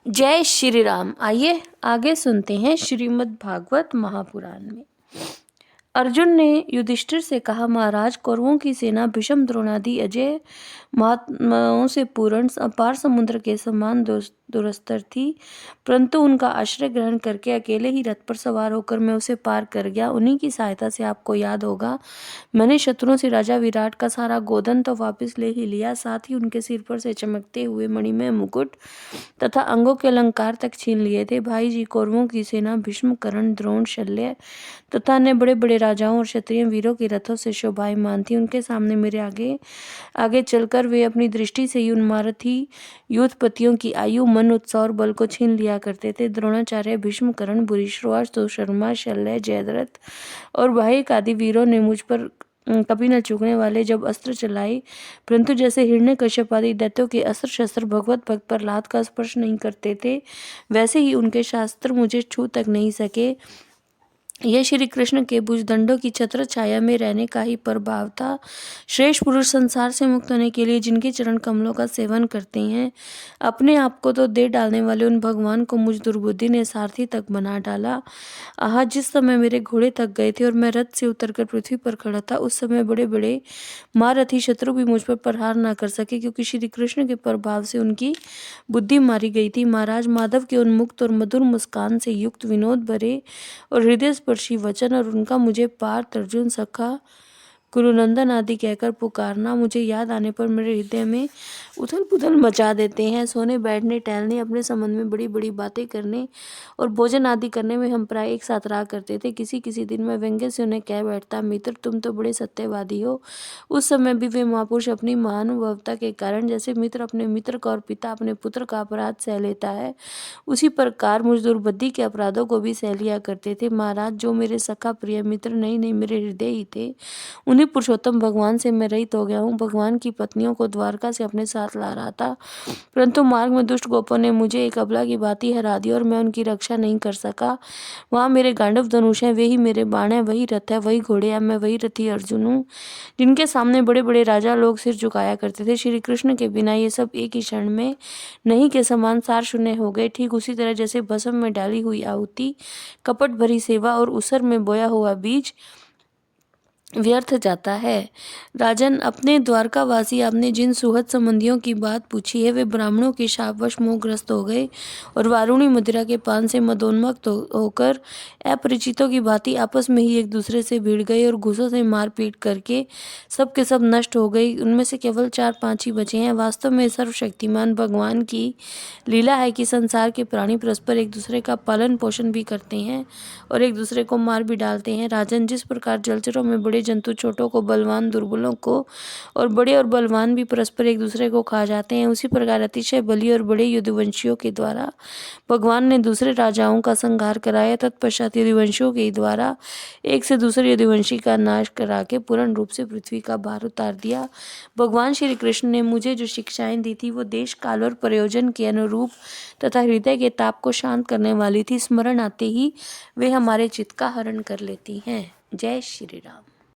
जय श्री राम। आइए आगे सुनते हैं श्रीमद् भागवत महापुराण में। अर्जुन ने युधिष्ठिर से कहा, महाराज, कौरवों की सेना भीष्म, द्रोणादि अजय महात्माओं से पूर्ण अपार समुद्र के समान दुरस्तर थी, परंतु उनका आश्रय ग्रहण करके अकेले ही रथ पर सवार होकर मैं उसे पार कर गया। उन्हीं की सहायता से आपको याद होगा, मैंने शत्रुओं से राजा विराट का सारा गोधन तो वापस ले ही लिया, साथ ही उनके सिर पर से चमकते हुए मणिमय मुकुट तथा अंगों के अलंकार तक छीन लिए थे। भाई जी, कौरवों की सेना भीष्म, कर्ण, द्रोण, शल्य तथा अन्य बड़े बड़े राजाओं और क्षत्रिय वीरों के रथों से शोभायमान थी। उनके सामने मेरे आगे आगे चलकर वे अपनी दृष्टि से ही उन महारथी योद्धपतियों की आयु, मन, उत्साह और बल को छीन लिया करते थे। द्रोणाचार्य, भीष्म, कर्ण, भूरिश्रवा, सुशर्मा, शल्य, जयद्रथ और वाहिक आदि वीरों ने मुझ पर कभी न चूकने वाले जब अस्त्र चलाए, परंतु जैसे हिरण्यकश्यप आदि दैत्यों के अस्त्र शस्त्र भगवत भक्त प्रहलाद का स्पर्श नहीं करते थे, वैसे ही उनके शास्त्र मुझे छू तक नहीं सके। यह श्री कृष्ण के भुजदंडों की छत्र छाया में रहने का ही प्रभाव था। श्रेष्ठ पुरुष संसार से मुक्त होने के लिए जिनके चरण कमलों का सेवन करते हैं, अपने आप को तो दे डालने वाले उन भगवान को मुझ दुर्बुद्धि ने सारथी तक बना डाला। आह, जिस समय मेरे घोड़े थक गए थे और मैं रथ से उतरकर पृथ्वी पर खड़ा था, उस समय बड़े बड़े महारथी शत्रु भी मुझ पर प्रहार न कर सके, क्योंकि श्री कृष्ण के प्रभाव से उनकी बुद्धि मारी गई थी। महाराज, माधव के उन्मुक्त और मधुर मुस्कान से युक्त विनोद भरे और हृदय स्पर्शी वचन और उनका मुझे पार्थ, अर्जुन, सखा, कुरुनंदन आदि कहकर पुकारना मुझे याद आने पर मेरे हृदय में उथल पुथल मचा देते हैं। सोने, बैठने, टहलने, अपने संबंध में बड़ी बड़ी बातें करने और भोजन आदि करने में हम प्राय एक साथ रहा करते थे। किसी किसी दिन मैं व्यंग्य से उन्हें कह बैठता, मित्र, तुम तो बड़े सत्यवादी हो। उस समय भी वे महापुरुष अपनी महानुभावता के कारण जैसे मित्र अपने मित्र का और पिता अपने पुत्र का अपराध सह लेता है, उसी प्रकार मुझ दुर्बुद्धि के अपराधों को भी सह लिया करते थे। महाराज, जो मेरे सखा प्रिय मित्र नहीं मेरे हृदय ही थे, उन्हीं पुरुषोत्तम भगवान से मैं रहित हो गया हूँ। भगवान की पत्नियों को द्वारका से अपने साथ ला रहा था, परंतु मार्ग में दुष्ट गोपों ने मुझे एक अबला की भांति हरा दिया और मैं उनकी रक्षा नहीं कर सका। वहाँ मेरे गांडव धनुष हैं, वे ही मेरे बाण हैं, वही रथ है, वही घोड़े हैं, मैं वही रथी अर्जुन हूँ, जिनके सामने बड़े बड़े राजा लोग सिर झुकाया करते थे। श्री कृष्ण के बिना ये सब एक ही क्षण में नहीं के समान सार शून्य हो गए। ठीक उसी तरह जैसे भस्म में डाली हुई आहुति, कपट भरी सेवा और उसर में बोया हुआ बीज व्यर्थ जाता है। राजन, अपने द्वारकावासी आपने जिन सुहृद संबंधियों की बात पूछी है, वे ब्राह्मणों के शापवश मोहग्रस्त हो गए और वारुणी मदिरा के पान से मदोन्मत्त होकर अपरिचितों की भांति आपस में ही एक दूसरे से भिड़ गए और घूसों से मारपीट करके सब के सब नष्ट हो गई। उनमें से केवल 4-5 ही बचे हैं। वास्तव में सर्वशक्तिमान भगवान की लीला है कि संसार के प्राणी परस्पर एक दूसरे का पालन पोषण भी करते हैं और एक दूसरे को मार भी डालते हैं। राजन, जिस प्रकार जलचरों में बड़े जंतु छोटों को, बलवान दुर्बलों को और बड़े और बलवान भी परस्पर एक दूसरे को खा जाते हैं, उसी प्रकार अतिशय बली और बड़े युद्धवंशियों के द्वारा भगवान ने दूसरे राजाओं का संहार कराया। तत्पश्चात युद्धवंशियों के द्वारा एक से दूसरे युद्धवंशी का नाश करा के पूर्ण रूप से पृथ्वी का भार उतार दिया। भगवान श्री कृष्ण ने मुझे जो शिक्षाएं दी थी, वो देश, काल और प्रयोजन के अनुरूप तथा हृदय के ताप को शांत करने वाली थी। स्मरण आते ही वे हमारे चित्त का हरण कर लेती हैं। जय श्री राम।